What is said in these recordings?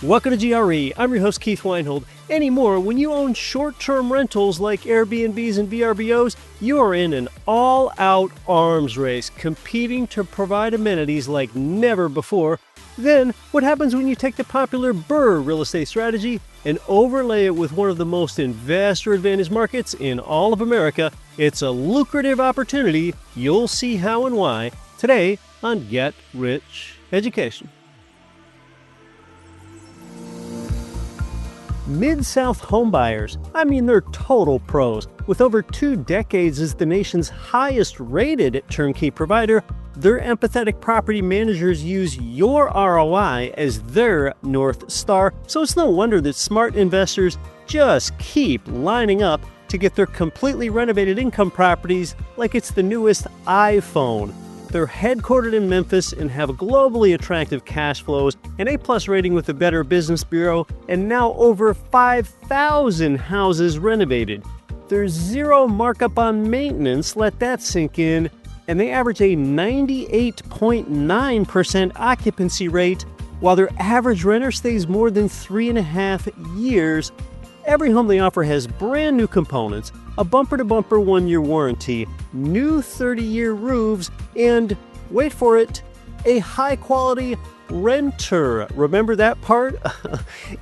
Welcome to GRE. I'm your host, Keith Weinhold. Anymore, when you own short-term rentals like Airbnbs and VRBOs, you are in an all-out arms race, competing to provide amenities like never before. Then, what happens when you take the popular BRRRR real estate strategy and overlay it with one of the most investor-advantaged markets in all of America? It's a lucrative opportunity. You'll see how and why today on Get Rich Education. Mid-South homebuyers, they're total pros. With over 2 decades as the nation's highest-rated turnkey provider, their empathetic property managers use your ROI as their North Star. So it's no wonder that smart investors just keep lining up to get their completely renovated income properties like it's the newest iPhone. They're headquartered in Memphis and have globally attractive cash flows, an A+ rating with the Better Business Bureau, and now over 5,000 houses renovated. There's zero markup on maintenance, let that sink in, and they average a 98.9% occupancy rate, while their average renter stays more than 3.5 years. Every home they offer has brand new components, a bumper-to-bumper 1-year warranty, new 30-year roofs, and, wait for it, a high-quality renter. Remember that part?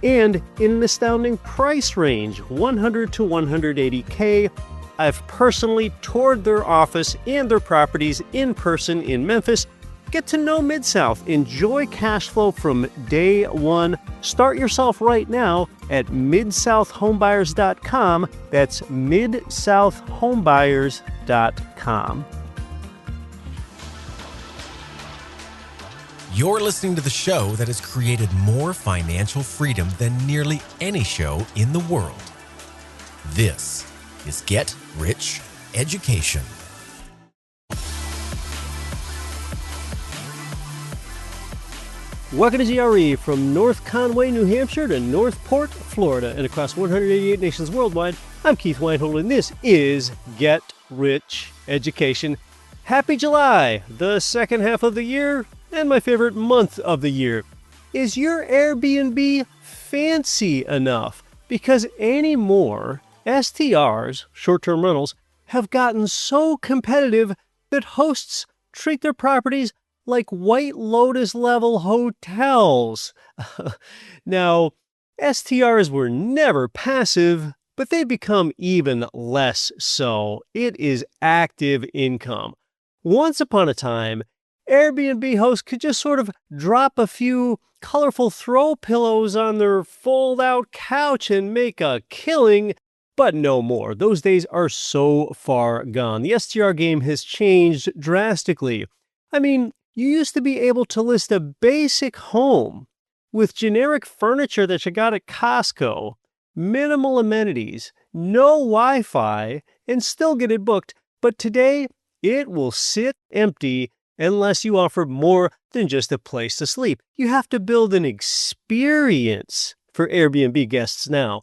And in an astounding price range, $100 to $180K. I've personally toured their office and their properties in person in Memphis. Get to know Mid-South. Enjoy cash flow from day one. Start yourself right now at midsouthhomebuyers.com. That's midsouthhomebuyers.com. You're listening to the show that has created more financial freedom than nearly any show in the world. This is Get Rich Education. Welcome to GRE, from North Conway, New Hampshire to Northport, Florida, and across 188 nations worldwide. I'm Keith Weinhold, and this is Get Rich Education. Happy July, the second half of the year, and my favorite month of the year. Is your Airbnb fancy enough? Because anymore, STRs, short-term rentals, have gotten so competitive that hosts treat their properties like White Lotus level hotels. Now, STRs were never passive, but they've become even less so. It is active income. Once upon a time, Airbnb hosts could just sort of drop a few colorful throw pillows on their fold-out couch and make a killing, but no more. Those days are so far gone. The STR game has changed drastically. You used to be able to list a basic home with generic furniture that you got at Costco, minimal amenities, no Wi-Fi, and still get it booked. But today, it will sit empty unless you offer more than just a place to sleep. You have to build an experience for Airbnb guests now.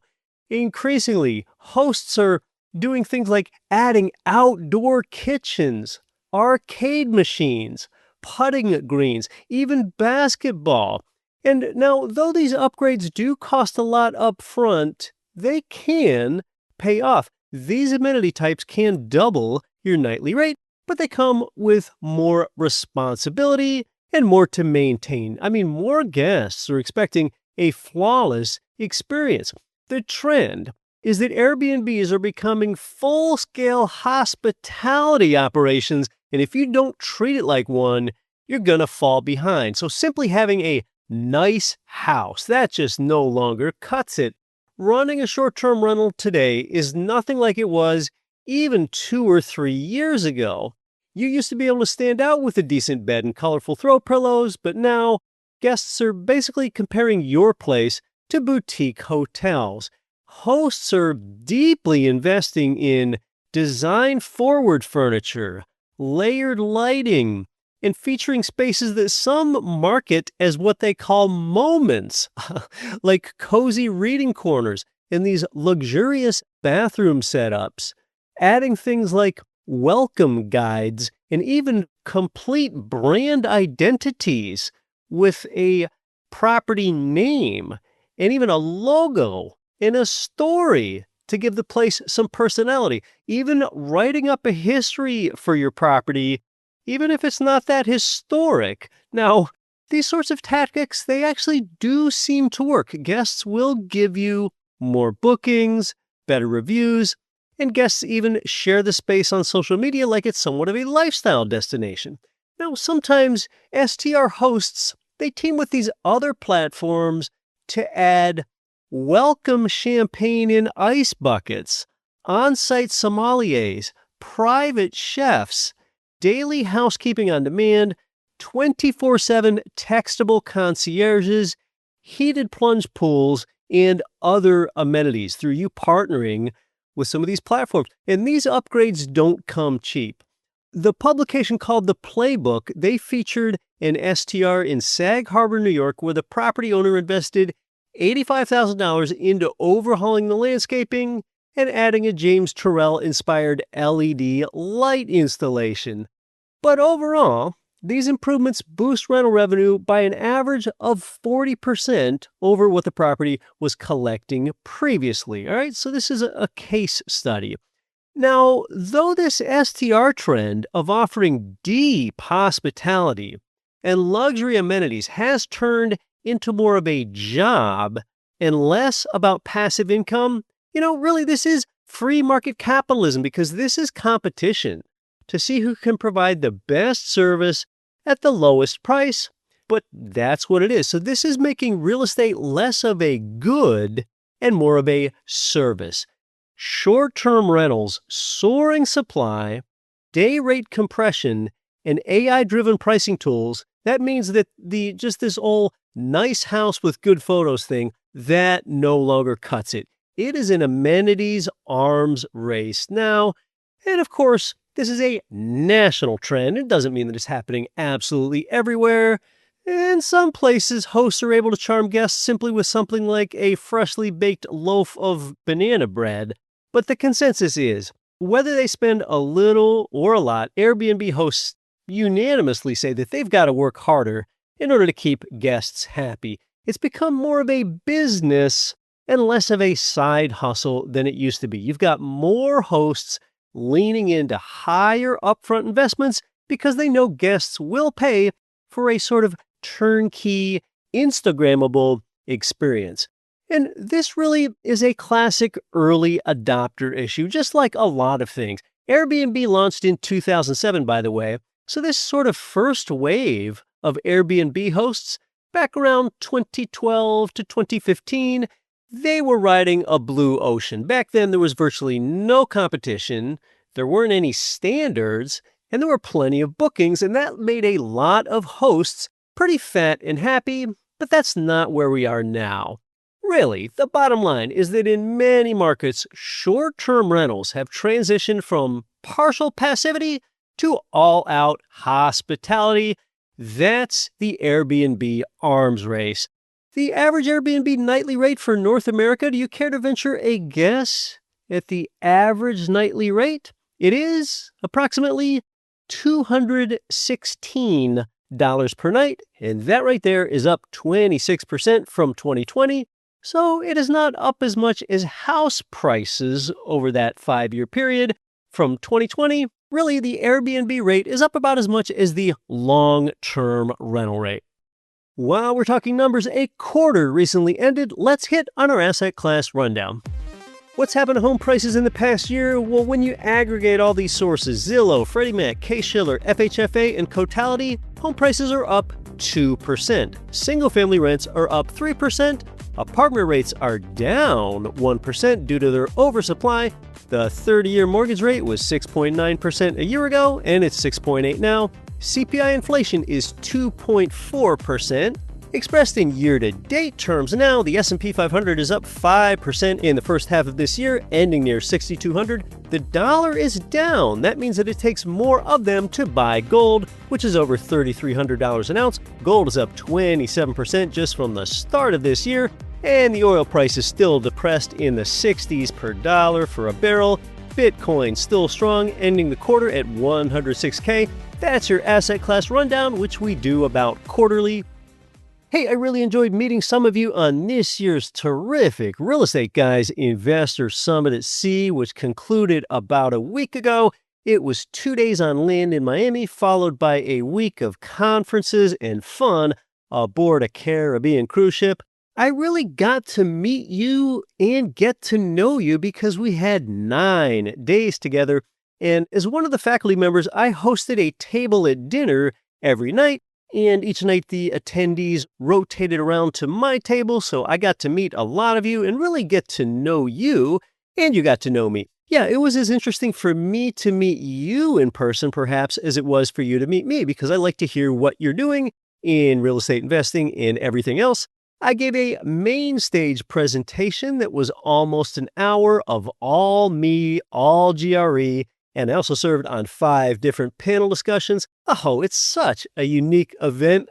Increasingly, hosts are doing things like adding outdoor kitchens, arcade machines, putting greens, even basketball. And now, though these upgrades do cost a lot up front, they can pay off. These amenity types can double your nightly rate, but they come with more responsibility and more to maintain. More guests are expecting a flawless experience. The trend is that Airbnbs are becoming full-scale hospitality operations, and if you don't treat it like one, you're going to fall behind. So simply having a nice house, that just no longer cuts it. Running a short-term rental today is nothing like it was even 2 or 3 years ago. You used to be able to stand out with a decent bed and colorful throw pillows, but now guests are basically comparing your place to boutique hotels. Hosts are deeply investing in design-forward furniture, layered lighting, and featuring spaces that some market as what they call moments, like cozy reading corners and these luxurious bathroom setups, adding things like welcome guides and even complete brand identities with a property name, and even a logo and a story to give the place some personality. Even writing up a history for your property, even if it's not that historic. Now, these sorts of tactics, they actually do seem to work. Guests will give you more bookings, better reviews, and guests even share the space on social media like it's somewhat of a lifestyle destination. Now, sometimes STR hosts, they team with these other platforms to add welcome champagne in ice buckets, on-site sommeliers, private chefs, daily housekeeping on demand, 24/7 textable concierges, heated plunge pools, and other amenities through you partnering with some of these platforms. And these upgrades don't come cheap. The publication called The Playbook, they featured an STR in Sag Harbor, New York, where the property owner invested $85,000 into overhauling the landscaping and adding a James Turrell-inspired LED light installation. But overall, these improvements boost rental revenue by an average of 40% over what the property was collecting previously. All right, so this is a case study. Now, though this STR trend of offering deep hospitality and luxury amenities has turned into more of a job and less about passive income, really this is free market capitalism because this is competition to see who can provide the best service at the lowest price. But that's what it is. So this is making real estate less of a good and more of a service. Short-term rentals, soaring supply, day rate compression, and AI-driven pricing tools, that means that this old nice house with good photos thing, that no longer cuts it. It is an amenities arms race now. And of course, this is a national trend. It doesn't mean that it's happening absolutely everywhere. In some places, hosts are able to charm guests simply with something like a freshly baked loaf of banana bread. But the consensus is, whether they spend a little or a lot, Airbnb hosts unanimously say that they've got to work harder in order to keep guests happy. It's become more of a business and less of a side hustle than it used to be. You've got more hosts leaning into higher upfront investments because they know guests will pay for a sort of turnkey, Instagrammable experience. And this really is a classic early adopter issue, just like a lot of things. Airbnb launched in 2007, by the way, so this sort of first wave of Airbnb hosts, back around 2012 to 2015, they were riding a blue ocean. Back then, there was virtually no competition, there weren't any standards, and there were plenty of bookings, and that made a lot of hosts pretty fat and happy, but that's not where we are now. Really, the bottom line is that in many markets, short-term rentals have transitioned from partial passivity to all-out hospitality. That's the Airbnb arms race. The average Airbnb nightly rate for North America, do you care to venture a guess at the average nightly rate? It is approximately $216 per night, and that right there is up 26% from 2020. So it is not up as much as house prices over that 5-year period. From 2020, really the Airbnb rate is up about as much as the long-term rental rate. While we're talking numbers, a quarter recently ended. Let's hit on our asset class rundown. What's happened to home prices in the past year? Well, when you aggregate all these sources, Zillow, Freddie Mac, Case-Shiller, FHFA, and Cotality, home prices are up 2%. Single-family rents are up 3%. Apartment rates are down 1% due to their oversupply. The 30-year mortgage rate was 6.9% a year ago, and it's 6.8% now. CPI inflation is 2.4%. Expressed in year-to-date terms now, the S&P 500 is up 5% in the first half of this year, ending near 6,200. The dollar is down. That means that it takes more of them to buy gold, which is over $3,300 an ounce. Gold is up 27% just from the start of this year, and the oil price is still depressed in the 60s per dollar for a barrel. Bitcoin still strong, ending the quarter at 106K. That's your asset class rundown, which we do about quarterly. Hey, I really enjoyed meeting some of you on this year's terrific Real Estate Guys Investor Summit at Sea, which concluded about a week ago. It was 2 days on land in Miami, followed by a week of conferences and fun aboard a Caribbean cruise ship. I really got to meet you and get to know you because we had 9 days together. And as one of the faculty members, I hosted a table at dinner every night. And each night the attendees rotated around to my table, so I got to meet a lot of you and really get to know you, and you got to know me. Yeah, it was as interesting for me to meet you in person, perhaps, as it was for you to meet me, because I like to hear what you're doing in real estate investing and everything else. I gave a main stage presentation that was almost an hour of all me, all GRE, and I also served on 5 different panel discussions. Oh, it's such a unique event.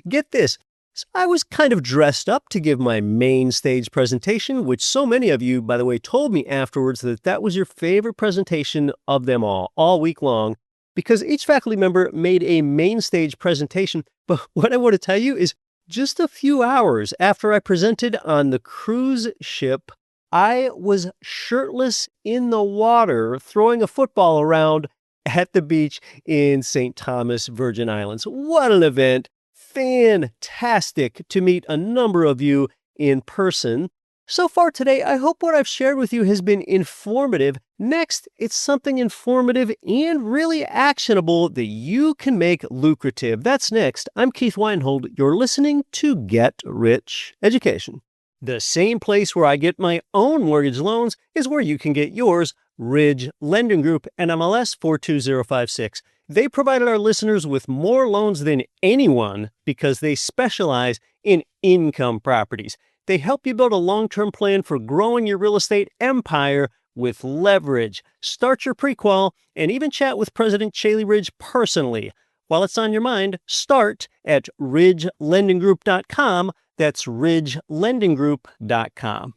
Get this. So I was kind of dressed up to give my main stage presentation, which so many of you, by the way, told me afterwards that that was your favorite presentation of them all week long, because each faculty member made a main stage presentation. But what I want to tell you is just a few hours after I presented on the cruise ship, I was shirtless in the water throwing a football around at the beach in St. Thomas, Virgin Islands. What an event. Fantastic to meet a number of you in person. So far today, I hope what I've shared with you has been informative. Next, it's something informative and really actionable that you can make lucrative. That's next. I'm Keith Weinhold. You're listening to Get Rich Education. The same place where I get my own mortgage loans is where you can get yours, Ridge Lending Group, NMLS 42056. They provided our listeners with more loans than anyone because they specialize in income properties. They help you build a long-term plan for growing your real estate empire with leverage. Start your pre-qual and even chat with President Chaley Ridge personally. While it's on your mind, start at ridgelendinggroup.com. That's ridgelendinggroup.com.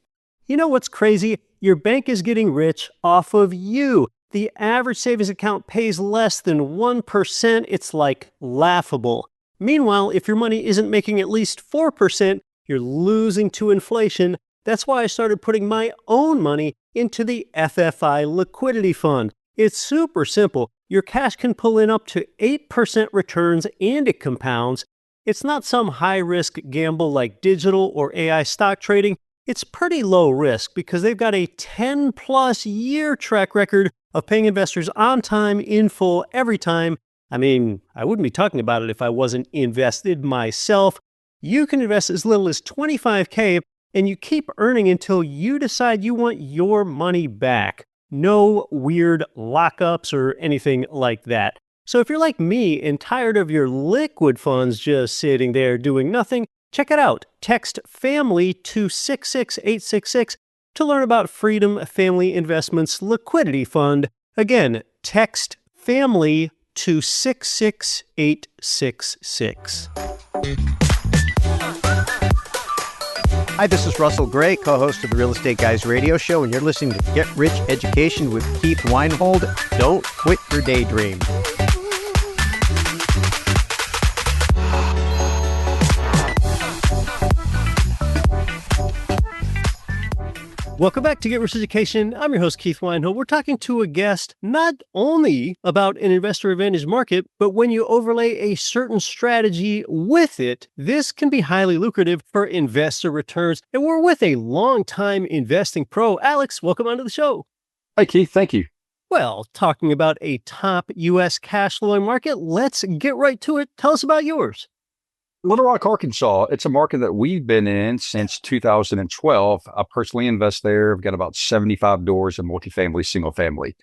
You know what's crazy? Your bank is getting rich off of you. The average savings account pays less than 1%. It's like laughable. Meanwhile, if your money isn't making at least 4%, you're losing to inflation. That's why I started putting my own money into the FFI Liquidity Fund. It's super simple. Your cash can pull in up to 8% returns and it compounds. It's not some high-risk gamble like digital or AI stock trading. It's pretty low risk because they've got a 10-plus year track record of paying investors on time, in full, every time. I mean, I wouldn't be talking about it if I wasn't invested myself. You can invest as little as $25K and you keep earning until you decide you want your money back. No weird lockups or anything like that. So if you're like me and tired of your liquid funds just sitting there doing nothing, check it out. Text FAMILY to 66866 to learn about Freedom Family Investments Liquidity Fund. Again, text FAMILY to 66866. Hi, this is Russell Gray, co-host of the Real Estate Guys radio show, and you're listening to Get Rich Education with Keith Weinhold. Don't quit your daydream. Welcome back to Get Rich Education. I'm your host, Keith Weinhold. We're talking to a guest not only about an investor advantage market, but when you overlay a certain strategy with it, this can be highly lucrative for investor returns. And we're with a longtime investing pro. Alex, welcome onto the show. Hi, Keith. Thank you. Well, talking about a top U.S. cash flowing market, let's get right to it. Tell us about yours. Little Rock, Arkansas, it's a market that we've been in since 2012. I personally invest there. I've got about 75 doors in multifamily, single family.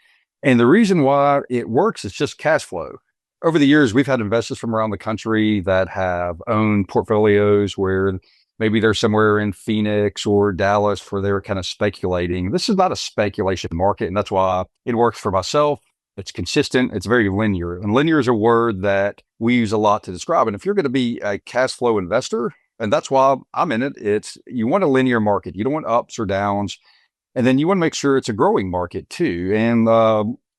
And the reason why it works is just cash flow. Over the years, we've had investors from around the country that have owned portfolios where maybe they're somewhere in Phoenix or Dallas where they're kind of speculating. This is not a speculation market, and that's why it works for myself. It's consistent. It's very linear. And linear is a word that we use a lot to describe. And if you're going to be a cash flow investor, and that's why I'm in it, it's you want a linear market. You don't want ups or downs. And then you want to make sure it's a growing market too. And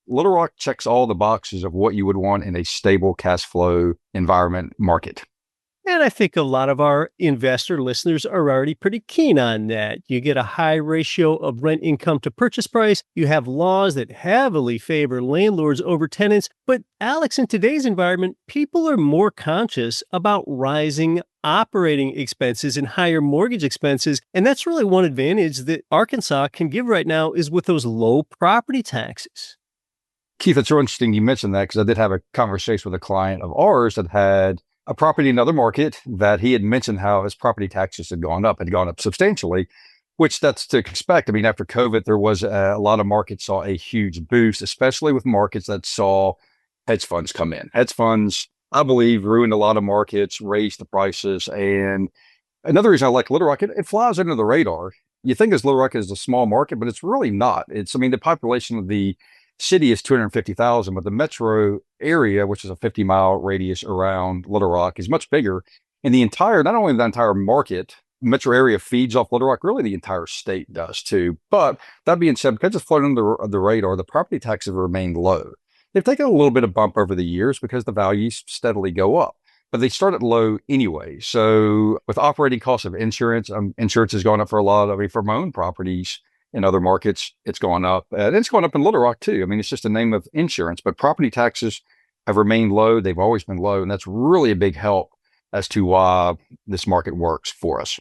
Little Rock checks all the boxes of what you would want in a stable cash flow environment market. And I think a lot of our investor listeners are already pretty keen on that. You get a high ratio of rent income to purchase price. You have laws that heavily favor landlords over tenants. But Alex, in today's environment, people are more conscious about rising operating expenses and higher mortgage expenses. And that's really one advantage that Arkansas can give right now is with those low property taxes. Keith, it's so interesting you mentioned that because I did have a conversation with a client of ours that had a property in another market that he had mentioned how his property taxes had gone up substantially, which that's to expect. I mean, after COVID, there was a lot of markets saw a huge boost, especially with markets that saw hedge funds come in. Hedge funds, I believe, ruined a lot of markets, raised the prices. And another reason I like Little Rock, it flies under the radar. You think as Little Rock is a small market, but it's really not. I mean, the population of the city is 250,000, but the metro area, which is a 50-mile radius around Little Rock, is much bigger. And not only the entire market, metro area feeds off Little Rock, really the entire state does too. But that being said, because it's floating under the radar, the property taxes have remained low. They've taken a little bit of bump over the years because the values steadily go up, but they started low anyway. So with operating costs of insurance, insurance has gone up for for my own properties in other markets, it's gone up. And it's going up in Little Rock too. I mean, it's just a name of insurance, but property taxes have remained low. They've always been low. And that's really a big help as to why this market works for us.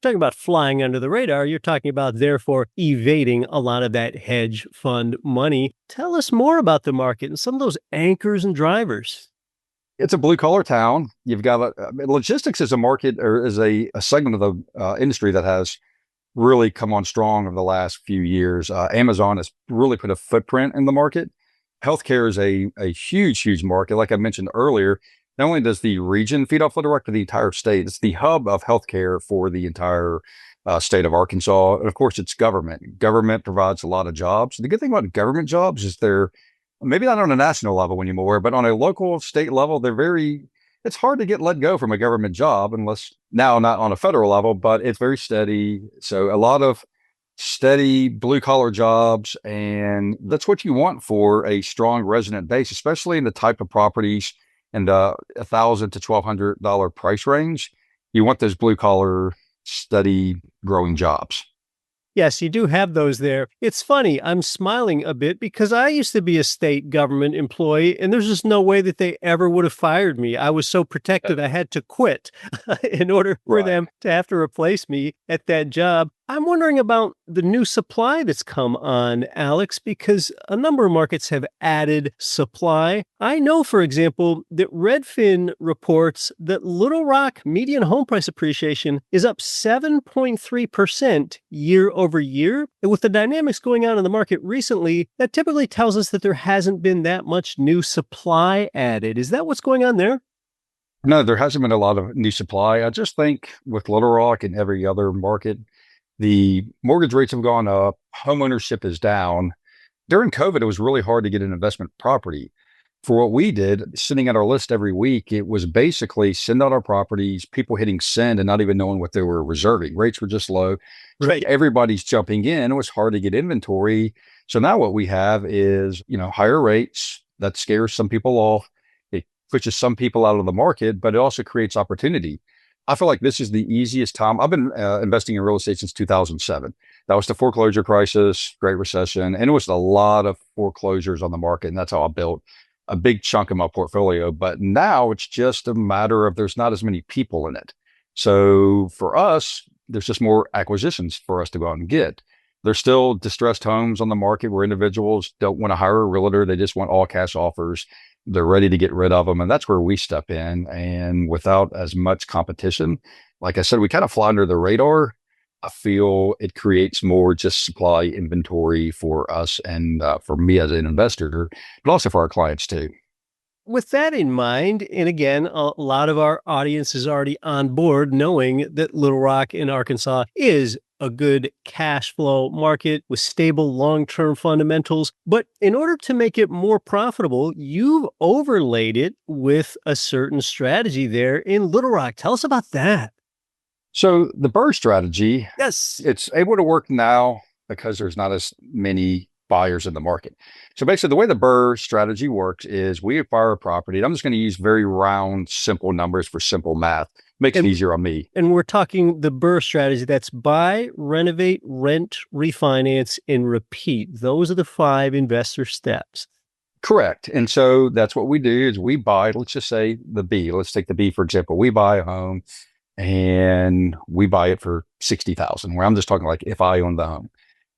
Talking about flying under the radar, you're talking about therefore evading a lot of that hedge fund money. Tell us more about the market and some of those anchors and drivers. It's a blue collar town. You've got logistics is a market or is a segment of the industry that has really come on strong over the last few years. Amazon has really put a footprint in the market. Healthcare is a huge market. Like I mentioned earlier, not only does the region feed off Little Rock, but the entire state. It's the hub of healthcare for the entire state of Arkansas. And of course, it's government. Government provides a lot of jobs. The good thing about government jobs is they're maybe not on a national level anymore, but on a local state level, it's hard to get let go from a government job unless now not on a federal level, but it's very steady. So a lot of steady blue collar jobs. And that's what you want for a strong resident base, especially in the type of properties and $1,000 to $1,200 price range. You want those blue collar, steady growing jobs. Yes, you do have those there. It's funny, I'm smiling a bit because I used to be a state government employee and there's just no way that they ever would have fired me. I was so protected, I had to quit in order for them to have to replace me at that job. I'm wondering about the new supply that's come on, Alex, because a number of markets have added supply. I know, for example, that Redfin reports that Little Rock median home price appreciation is up 7.3% year over year. And with the dynamics going on in the market recently, that typically tells us that there hasn't been that much new supply added. Is that what's going on there? No, there hasn't been a lot of new supply. I just think with Little Rock and every other market, the mortgage rates have gone up, home ownership is down. During COVID, it was really hard to get an investment property. For what we did, sending out our list every week, it was basically send out our properties, people hitting send and not even knowing what they were reserving. Rates were just low. Right. Everybody's jumping in. It was hard to get inventory. So now what we have is, higher rates. That scares some people off. It pushes some people out of the market, but it also creates opportunity. I feel like this is the easiest time. I've been investing in real estate since 2007. That was the foreclosure crisis, Great Recession, and it was a lot of foreclosures on the market. And that's how I built a big chunk of my portfolio. But now it's just a matter of there's not as many people in it. So for us, there's just more acquisitions for us to go out and get. There's still distressed homes on the market where individuals don't want to hire a realtor. They just want all cash offers. They're ready to get rid of them. And that's where we step in. And without as much competition, like I said, we kind of fly under the radar. I feel it creates more just supply inventory for us and for me as an investor, but also for our clients too. With that in mind, and again, a lot of our audience is already on board knowing that Little Rock in Arkansas is a good cash flow market with stable long-term fundamentals. But in order to make it more profitable, you've overlaid it with a certain strategy there in Little Rock. Tell us about that. So the BRRRR strategy, Yes. it's able to work now because there's not as many buyers in the market. So basically the way the BRRRR strategy works is we acquire a property. And I'm just going to use very round, simple numbers for simple math. Makes it easier on me. And we're talking the BRRRR strategy. That's buy, renovate, rent, refinance, and repeat. Those are the 5 investor steps. Correct. And so that's what we do is we buy, let's just say the B. Let's take the B, for example. We buy a home and we buy it for $60,000, where I'm just talking like if I own the home.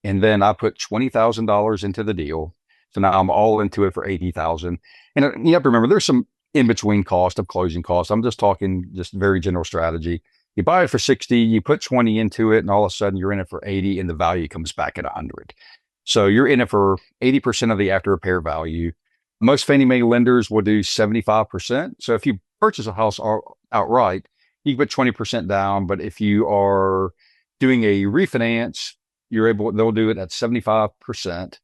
And then I put $20,000 into the deal. So now I'm all into it for $80,000. And you have to remember there's some in-between cost of closing costs. I'm just talking just very general strategy. You buy it for 60, you put 20 into it, and all of a sudden you're in it for 80 and the value comes back at 100. So you're in it for 80% of the after repair value. Most Fannie Mae lenders will do 75%. So if you purchase a house outright, you can put 20% down. But if you are doing a refinance, they'll do it at 75%.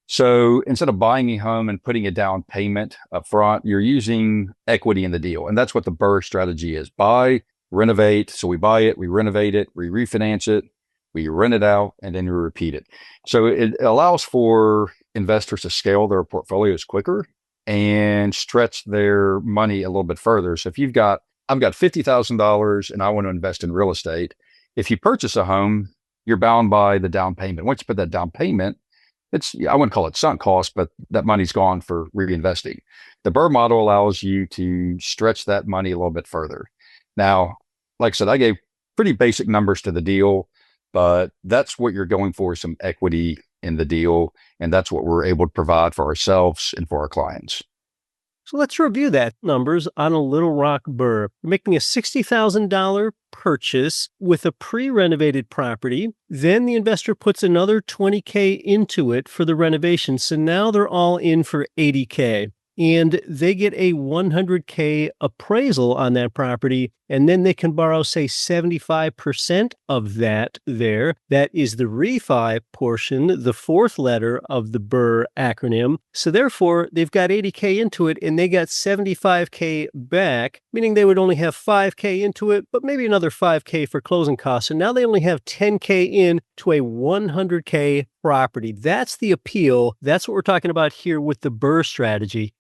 So instead of buying a home and putting a down payment up front, you're using equity in the deal. And that's what the BRRRR strategy is. Buy, renovate. So we buy it, we renovate it, we refinance it, we rent it out, and then we repeat it. So it allows for investors to scale their portfolios quicker and stretch their money a little bit further. So if I've got $50,000 and I want to invest in real estate, if you purchase a home, you're bound by the down payment. Once you put that down payment, I wouldn't call it sunk cost, but that money's gone for reinvesting. The BRRRR model allows you to stretch that money a little bit further. Now, like I said, I gave pretty basic numbers to the deal, but that's what you're going for, some equity in the deal. And that's what we're able to provide for ourselves and for our clients. So let's review that numbers on a Little Rock BRRRR. We're making a $60,000 purchase with a pre-renovated property. Then the investor puts another $20K into it for the renovation. So now they're all in for $80K. And they get a $100K appraisal on that property, and then they can borrow, say, 75% of that there. That is the refi portion, the 4th letter of the BRRRR acronym. So therefore, they've got $80K into it, and they got $75K back, meaning they would only have $5K into it, but maybe another $5K for closing costs. And now they only have $10K in to a $100K property. That's the appeal. That's what we're talking about here with the BRRRR strategy.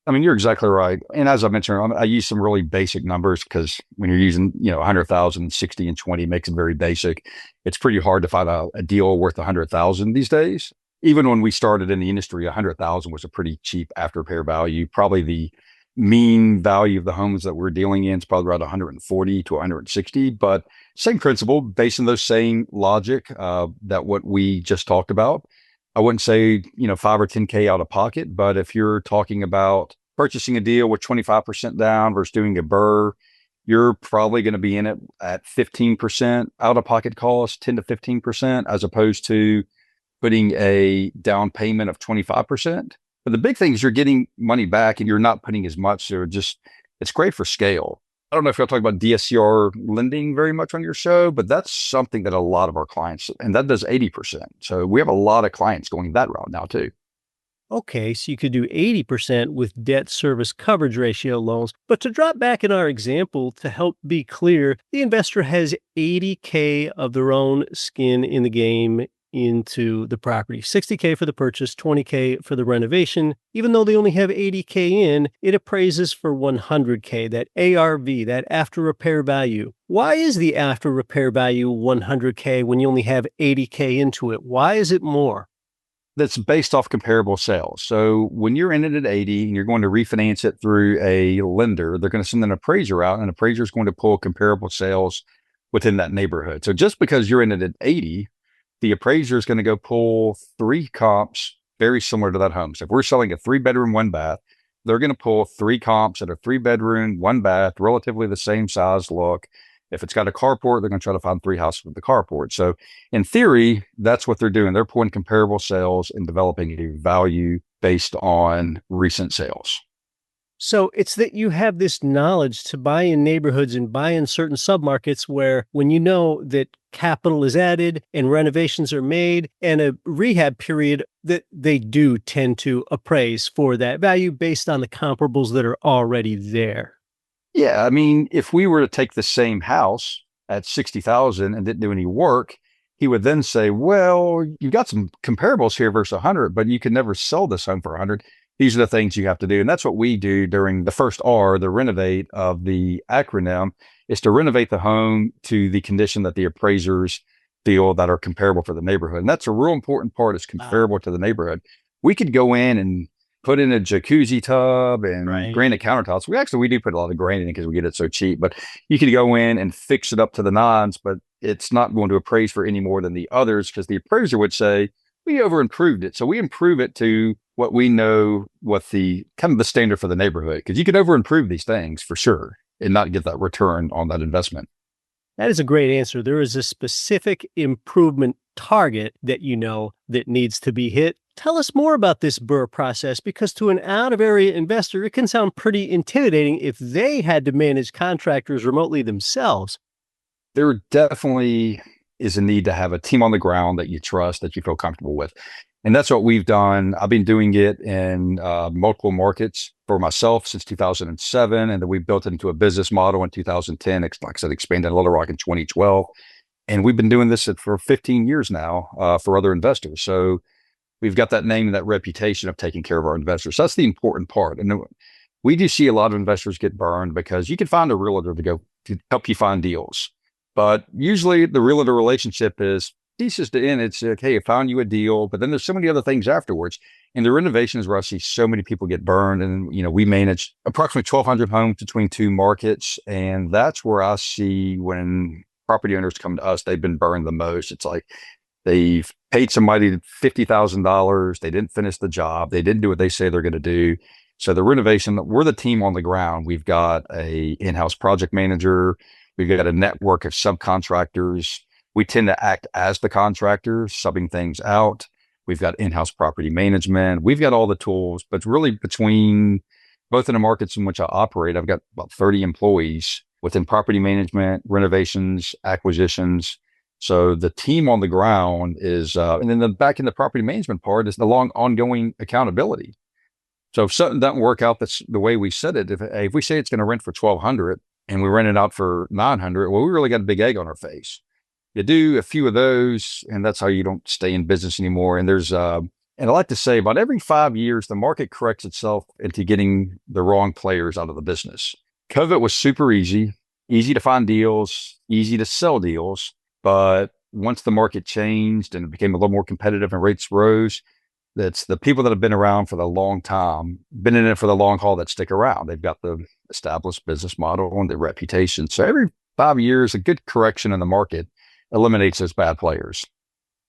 I mean, you're exactly right. And as I mentioned, I use some really basic numbers because when you're using, 100,000, 60 and 20 makes it very basic. It's pretty hard to find a deal worth 100,000 these days. Even when we started in the industry, 100,000 was a pretty cheap after repair value. Probably the mean value of the homes that we're dealing in is probably around 140 to 160, but same principle based on those same logic, that what we just talked about. I wouldn't say, 5 or 10K out of pocket, but if you're talking about purchasing a deal with 25% down versus doing a BRRRR, you're probably going to be in it at 15% out of pocket cost, 10 to 15%, as opposed to putting a down payment of 25%. But the big thing is you're getting money back and you're not putting as much. So it's great for scale. I don't know if you'll talk about DSCR lending very much on your show, but that's something that a lot of our clients, and that does 80%. So we have a lot of clients going that route now too. Okay, so you could do 80% with debt service coverage ratio loans. But to drop back in our example, to help be clear, the investor has 80K of their own skin in the game into the property. 60K for the purchase, 20K for the renovation. Even though they only have 80K in, it appraises for 100K, that ARV, that after repair value. Why is the after repair value 100K when you only have 80K into it? Why is it more? That's based off comparable sales. So when you're in it at 80 and you're going to refinance it through a lender, they're going to send an appraiser out, and an appraiser is going to pull comparable sales within that neighborhood. So just because you're in it at 80, the appraiser is going to go pull 3 comps very similar to that home. So if we're selling a 3-bedroom, 1-bath, they're going to pull 3 comps that are 3-bedroom, 1-bath, relatively the same size look. If it's got a carport, they're going to try to find 3 houses with the carport. So in theory, that's what they're doing. They're pulling comparable sales and developing a value based on recent sales. So it's that you have this knowledge to buy in neighborhoods and buy in certain submarkets where when you know that capital is added and renovations are made and a rehab period, that they do tend to appraise for that value based on the comparables that are already there. Yeah. I mean, if we were to take the same house at 60,000 and didn't do any work, he would then say, well, you've got some comparables here versus 100, but you can never sell this home for 100. These are the things you have to do. And that's what we do during the first R, the renovate of the acronym, is to renovate the home to the condition that the appraisers feel that are comparable for the neighborhood. And that's a real important part, is comparable to the neighborhood. We could go in and put in a jacuzzi tub and granite countertops. We do put a lot of granite in because we get it so cheap, but you could go in and fix it up to the nines, but it's not going to appraise for any more than the others, because the appraiser would say, we over improved it. So we improve it to what we know, what the kind of the standard for the neighborhood, because you could over improve these things for sure and not get that return on that investment. That is a great answer. There is a specific improvement target that that needs to be hit. Tell us more about this BRRRR process, because to an out-of-area investor, it can sound pretty intimidating if they had to manage contractors remotely themselves. There definitely is a need to have a team on the ground that you trust, that you feel comfortable with. And that's what we've done. I've been doing it in multiple markets for myself since 2007. And then we built it into a business model in 2010. Like I said, expanded in Little Rock in 2012. And we've been doing this for 15 years now for other investors. So we've got that name and that reputation of taking care of our investors. So that's the important part. And we do see a lot of investors get burned because you can find a realtor to help you find deals. But usually the realtor relationship is pieces to end. It's like, hey, I found you a deal, but then there's so many other things afterwards. And the renovation is where I see so many people get burned. And, we manage approximately 1,200 homes between two markets. And that's where I see when property owners come to us, they've been burned the most. It's like they've paid somebody $50,000. They didn't finish the job. They didn't do what they say they're going to do. So the renovation, we're the team on the ground. We've got a in-house project manager. We've got a network of subcontractors. We tend to act as the contractors, subbing things out. We've got in-house property management. We've got all the tools, but really between both of the markets in which I operate, I've got about 30 employees within property management, renovations, acquisitions. So the team on the ground is, and then the back in the property management part is the long ongoing accountability. So if something doesn't work out, that's the way we said it. If we say it's going to rent for 1,200 and we rent it out for 900, well, we really got a big egg on our face. You do a few of those, and that's how you don't stay in business anymore. And and I like to say about every 5 years, the market corrects itself into getting the wrong players out of the business. COVID was super easy to find deals, easy to sell deals. But once the market changed and it became a little more competitive and rates rose, that's the people that have been around for the long time, been in it for the long haul, that stick around. They've got the established business model and the reputation. So every 5 years, a good correction in the market eliminates those bad players.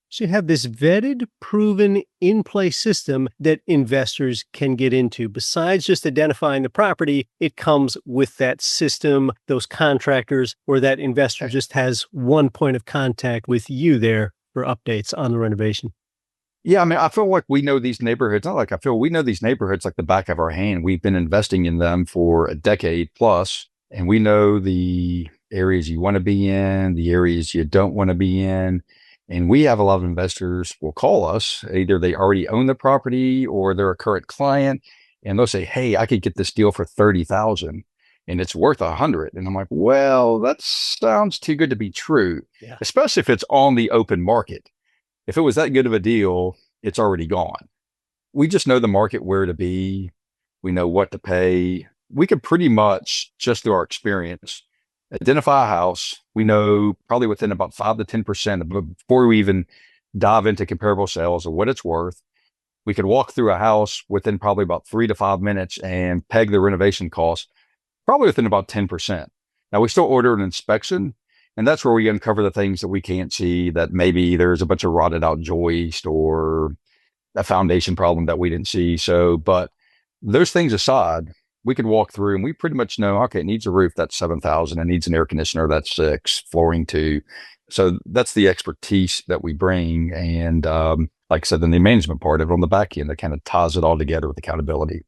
So you have this vetted, proven, in-place system that investors can get into. Besides just identifying the property, it comes with that system, those contractors, or that investor just has one point of contact with you there for updates on the renovation. Yeah, I mean, I feel like we know these neighborhoods. Not like I feel we know these neighborhoods like the back of our hand. We've been investing in them for a decade plus, and we know the areas you want to be in, the areas you don't want to be in. And we have a lot of investors will call us. Either they already own the property or they're a current client, and they'll say, hey, I could get this deal for 30,000 and it's worth 100. And I'm like, well, that sounds too good to be true, especially if it's on the open market. If it was that good of a deal, it's already gone. We just know the market, where to be. We know what to pay. We could pretty much, just through our experience, identify a house. We know probably within about 5 to 10% before we even dive into comparable sales of what it's worth. We could walk through a house within probably about 3 to 5 minutes and peg the renovation cost probably within about 10%. Now, we still order an inspection, and that's where we uncover the things that we can't see, that maybe there's a bunch of rotted out joist or a foundation problem that we didn't see. So, but those things aside, we could walk through and we pretty much know, okay, it needs a roof, that's 7,000. It needs an air conditioner, that's 6, flooring 2. So that's the expertise that we bring. And like I said, then the management part of it on the back end that kind of ties it all together with accountability.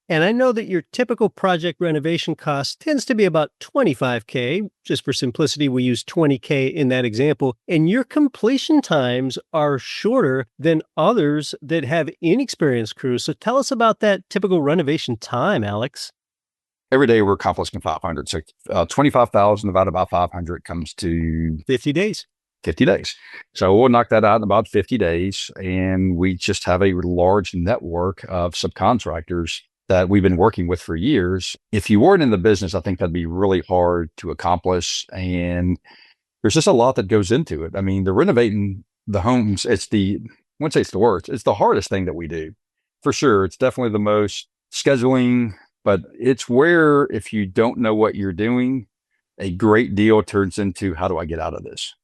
And I know that your typical project renovation cost tends to be about $25K. Just for simplicity, we use $20K in that example. And your completion times are shorter than others that have inexperienced crews. So tell us about that typical renovation time, Alex. Every day we're accomplishing 500. So 25,000 divided by 500 comes to 50 days. 50 days. So we'll knock that out in about 50 days. And we just have a large network of subcontractors that we've been working with for years. If you weren't in the business, I think that'd be really hard to accomplish. And there's just a lot that goes into it. I mean, the renovating the homes, I wouldn't say it's the worst, it's the hardest thing that we do. For sure. It's definitely the most scheduling, but it's where if you don't know what you're doing, a great deal turns into how do I get out of this?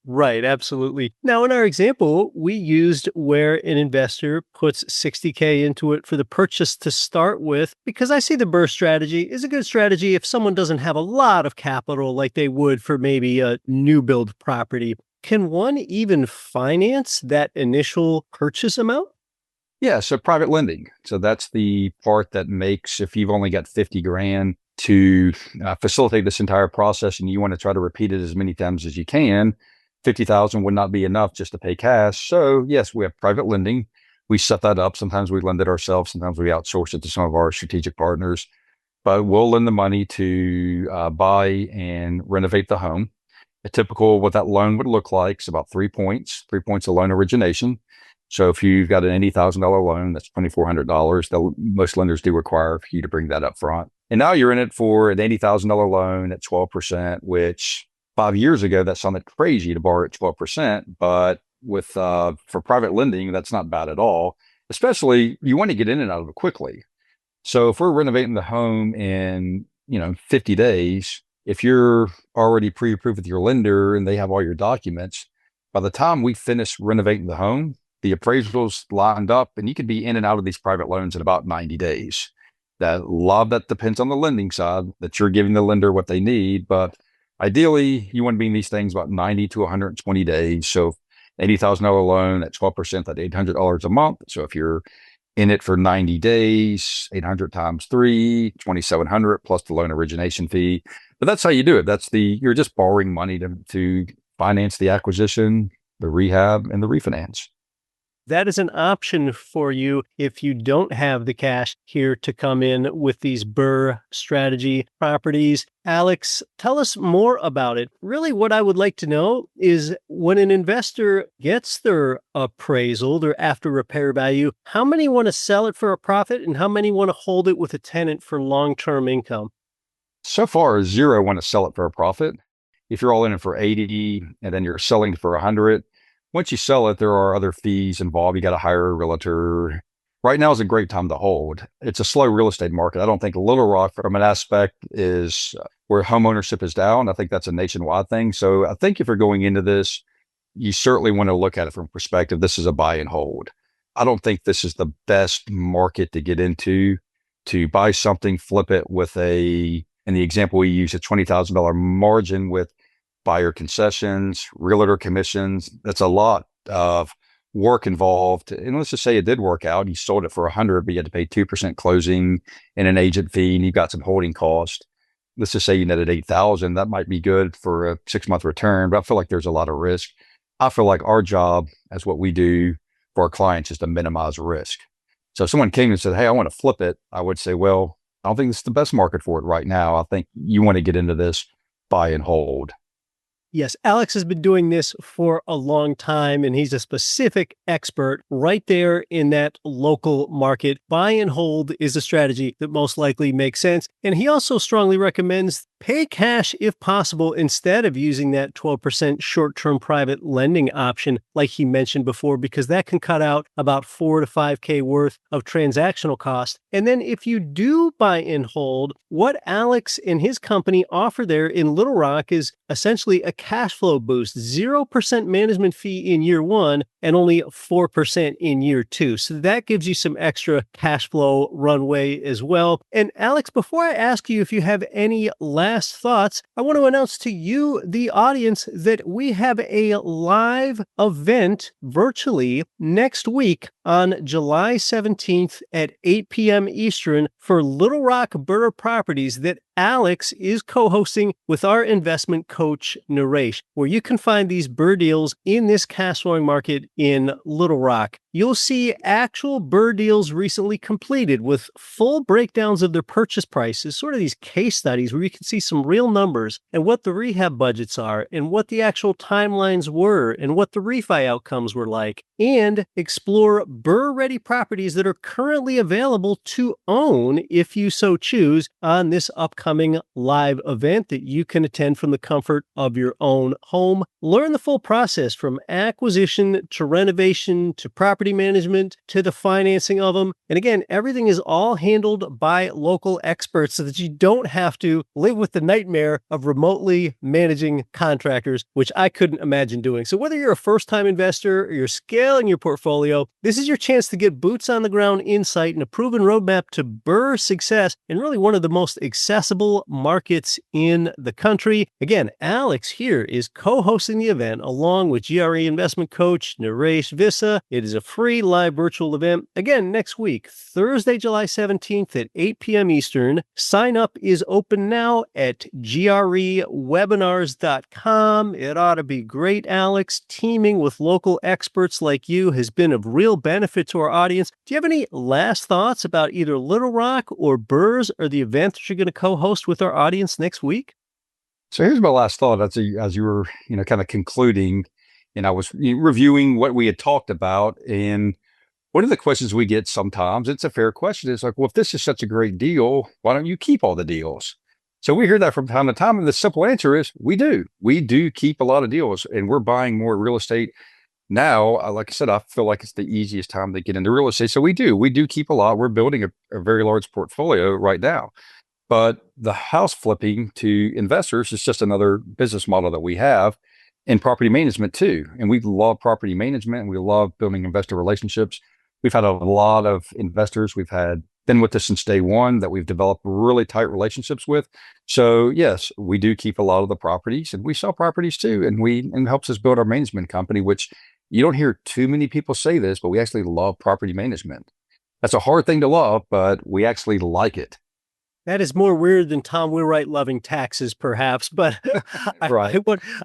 Right, absolutely. Now, in our example, we used where an investor puts 60K into it for the purchase to start with, because I see the BRRRR strategy is a good strategy if someone doesn't have a lot of capital like they would for maybe a new build property. Can one even finance that initial purchase amount? Yeah. So private lending. So that's the part that makes, if you've only got 50 grand to facilitate this entire process and you want to try to repeat it as many times as you can, 50,000 would not be enough just to pay cash. So yes, we have private lending. We set that up. Sometimes we lend it ourselves. Sometimes we outsource it to some of our strategic partners, but we'll lend the money to buy and renovate the home. A typical, what that loan would look like is about 3 points, 3 points of loan origination. So if you've got an $80,000 loan, that's $2,400. Most lenders do require for you to bring that up front. And now you're in it for an $80,000 loan at 12%, which 5 years ago, that sounded crazy to borrow at 12%, but for private lending, that's not bad at all. Especially you want to get in and out of it quickly. So if we're renovating the home in 50 days, if you're already pre-approved with your lender and they have all your documents, by the time we finish renovating the home, the appraisals lined up, and you could be in and out of these private loans in about 90 days. A lot of that depends on the lending side, that you're giving the lender what they need, but ideally, you want to be in these things about 90 to 120 days. So $80,000 loan at 12%, that's $800 a month. So if you're in it for 90 days, 800 times 3, 2,700 plus the loan origination fee. But that's how you do it. You're just borrowing money to finance the acquisition, the rehab, and the refinance. That is an option for you if you don't have the cash here to come in with these BRRRR strategy properties. Alex, tell us more about it. Really, what I would like to know is when an investor gets their appraisal, their after repair value, how many want to sell it for a profit and how many want to hold it with a tenant for long-term income? So far, 0 want to sell it for a profit. If you're all in it for 80 and then you're selling for 100, once you sell it, there are other fees involved. You got to hire a realtor. Right now is a great time to hold. It's a slow real estate market. I don't think Little Rock, from an aspect, is where home ownership is down. I think that's a nationwide thing. So I think if you're going into this, you certainly want to look at it from perspective. This is a buy and hold. I don't think this is the best market to get into, to buy something, flip it with in the example we use, a $20,000 margin with buyer concessions, realtor commissions. That's a lot of work involved. And let's just say it did work out. You sold it for 100, but you had to pay 2% closing and an agent fee, and you got some holding cost. Let's just say you netted 8,000. That might be good for a 6-month return, but I feel like there's a lot of risk. I feel like our job as what we do for our clients is to minimize risk. So if someone came and said, "Hey, I want to flip it," I would say, well, I don't think this is the best market for it right now. I think you want to get into this buy and hold. Yes, Alex has been doing this for a long time, and he's a specific expert right there in that local market. Buy and hold is a strategy that most likely makes sense. And he also strongly recommends pay cash if possible instead of using that 12% short-term private lending option like he mentioned before, because that can cut out about 4 to 5K worth of transactional cost. And then if you do buy and hold, what Alex and his company offer there in Little Rock is essentially a cash flow boost, 0% management fee in year 1 and only 4% in year 2. So that gives you some extra cash flow runway as well. And Alex, before I ask you if you have any last thoughts, I want to announce to you, the audience, that we have a live event virtually next week on July 17th at 8 p.m. Eastern for Little Rock BRRRR Properties that Alex is co-hosting with our investment coach, Naresh, where you can find these BRRRR deals in this cash flowing market in Little Rock. you'll see actual BRRRR deals recently completed with full breakdowns of their purchase prices, sort of these case studies where you can see some real numbers and what the rehab budgets are and what the actual timelines were and what the refi outcomes were like, and explore BRRRR-ready properties that are currently available to own if you so choose on this upcoming live event that you can attend from the comfort of your own home. Learn the full process from acquisition to renovation to property management to the financing of them. And again, everything is all handled by local experts so that you don't have to live with the nightmare of remotely managing contractors, which I couldn't imagine doing. So whether you're a first-time investor or you're scaling your portfolio, this is your chance to get boots on the ground insight and a proven roadmap to BRRRR success in really one of the most accessible markets in the country. Again, Alex here is co-hosting the event along with GRE investment coach Naresh Vissa. It is a free live virtual event. Again, next week, Thursday, July 17th at 8 p.m. Eastern. Sign up is open now at grewebinars.com. It ought to be great, Alex. Teaming with local experts like you has been of real benefit to our audience. Do you have any last thoughts about either Little Rock or BRRRRs or the event that you're going to co-host with our audience next week? So here's my last thought as you were, kind of concluding, and I was reviewing what we had talked about. And one of the questions we get sometimes, it's a fair question, is like, well, if this is such a great deal, why don't you keep all the deals? So we hear that from time to time. And the simple answer is we do. We do keep a lot of deals, and we're buying more real estate now. Like I said, I feel like it's the easiest time to get into real estate. So we do keep a lot. We're building a very large portfolio right now. But the house flipping to investors is just another business model that we have, in property management too. And we love property management, and we love building investor relationships. We've had a lot of investors we've had been with us since day one that we've developed really tight relationships with. So yes, we do keep a lot of the properties, and we sell properties too. And it helps us build our management company, which you don't hear too many people say this, but we actually love property management. That's a hard thing to love, but we actually like it. That is more weird than Tom Wheelwright loving taxes, perhaps, but Right.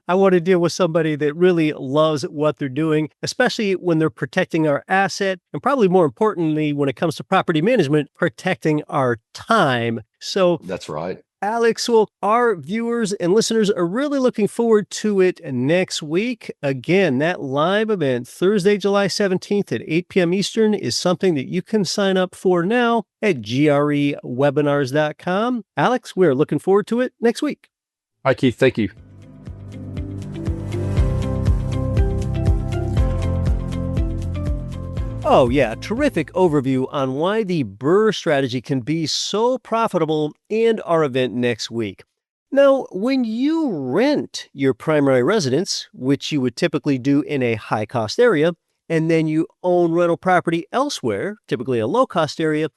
I want to deal with somebody that really loves what they're doing, especially when they're protecting our asset, and probably more importantly, when it comes to property management, protecting our time. So That's right. Alex, well, our viewers and listeners are really looking forward to it next week. Again, that live event, Thursday, July 17th at 8 p.m. Eastern, is something that you can sign up for now at grewebinars.com. Alex, we're looking forward to it next week. Hi, Keith. Thank you. Oh, yeah. Terrific overview on why the BRRRR strategy can be so profitable and our event next week. Now, when you rent your primary residence, which you would typically do in a high-cost area, and then you own rental property elsewhere, typically a low-cost area,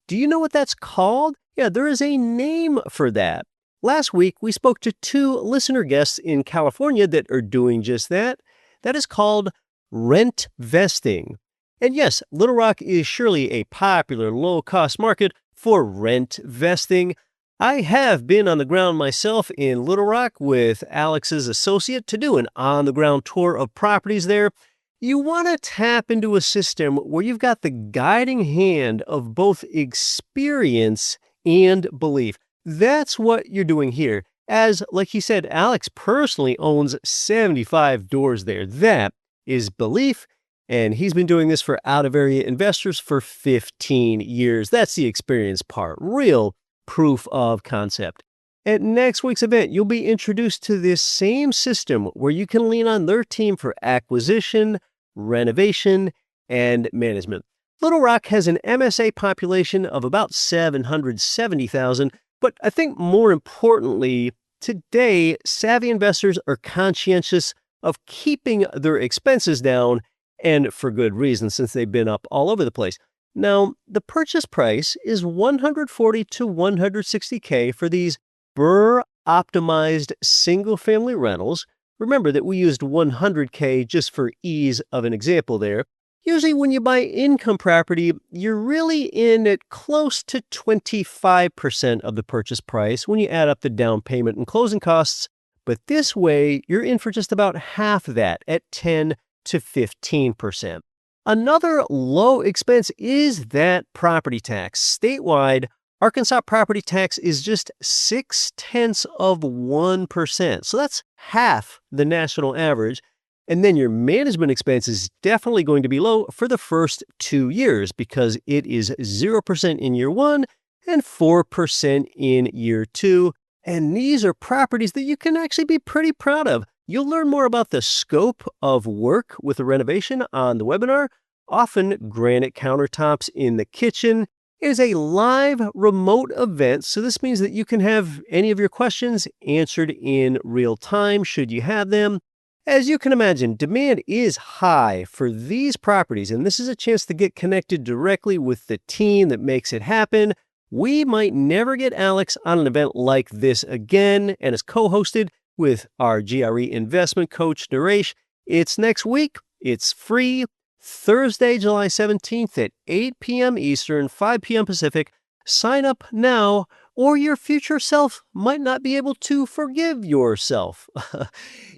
do you know what that's called? Yeah, there is a name for that. Last week, we spoke to 2 listener guests in California that are doing just that. That is called rent vesting. And yes, Little Rock is surely a popular low-cost market for rent vesting. I have been on the ground myself in Little Rock with Alex's associate to do an on-the-ground tour of properties there. You want to tap into a system where you've got the guiding hand of both experience and belief. That's what you're doing here. As, like he said, Alex personally owns 75 doors there. That is belief. And he's been doing this for out-of-area investors for 15 years. That's the experience part, real proof of concept. At next week's event, you'll be introduced to this same system where you can lean on their team for acquisition, renovation, and management. Little Rock has an MSA population of about 770,000, but I think more importantly, today, savvy investors are conscientious of keeping their expenses down, and for good reason, since they've been up all over the place. Now, the purchase price is $140 to $160K for these BRRRR optimized single-family rentals. Remember that we used $100K just for ease of an example there. Usually when you buy income property, you're really in at close to 25% of the purchase price when you add up the down payment and closing costs. But this way, you're in for just about half of that at 10 to 15%. Another low expense is that property tax. Statewide, Arkansas property tax is just 0.6%. So that's half the national average. And then your management expense is definitely going to be low for the first 2 years because it is 0% in year 1 and 4% in year 2. And these are properties that you can actually be pretty proud of. You'll learn more about the scope of work with a renovation on the webinar. Often granite countertops in the kitchen. It is a live remote event, so this means that you can have any of your questions answered in real time should you have them. As you can imagine, demand is high for these properties, and this is a chance to get connected directly with the team that makes it happen. We might never get Alex on an event like this again, and is co-hosted with our GRE investment coach, Naresh. It's next week. It's free. Thursday, July 17th at 8 p.m. Eastern, 5 p.m. Pacific. Sign up now, or your future self might not be able to forgive yourself.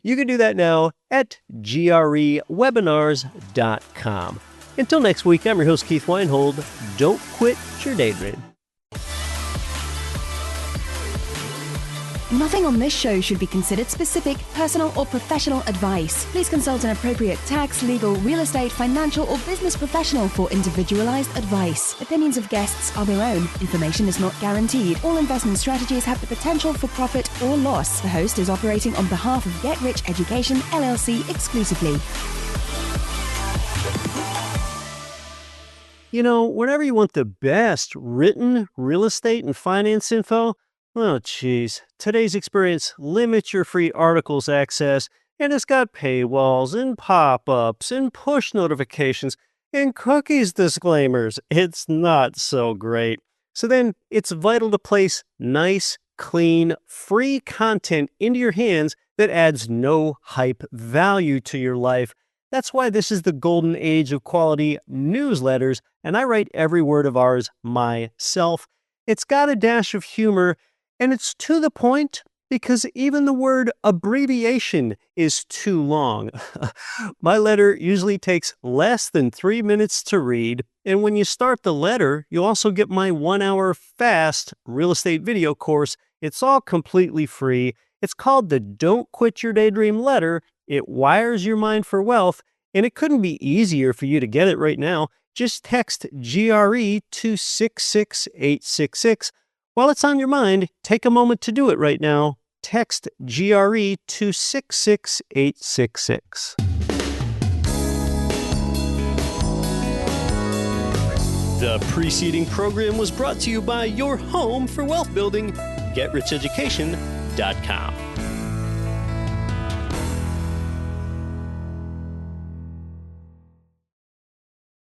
You can do that now at grewebinars.com. Until next week, I'm your host, Keith Weinhold. Don't quit your daydream. Nothing on this show should be considered specific, personal, or professional advice. Please consult an appropriate tax, legal, real estate, financial, or business professional for individualized advice. Opinions of guests are their own. Information is not guaranteed. All investment strategies have the potential for profit or loss. The host is operating on behalf of Get Rich Education, LLC exclusively. You know, whenever you want the best written real estate and finance info, oh, geez. Today's experience limits your free articles access, and it's got paywalls and pop-ups and push notifications and cookies disclaimers. It's not so great. So then it's vital to place nice, clean, free content into your hands that adds no hype value to your life. That's why this is the golden age of quality newsletters, and I write every word of ours myself. It's got a dash of humor, and it's to the point because even the word abbreviation is too long. My letter usually takes less than 3 minutes to read, and when you start the letter, you'll also get my 1-hour fast real estate video course. It's all completely free. It's called the Don't Quit Your Daydream letter. It wires your mind for wealth, and it couldn't be easier for you to get it right now. Just text GRE to 66866. While it's on your mind, take a moment to do it right now. Text GRE to 66866. The preceding program was brought to you by your home for wealth building, GetRichEducation.com.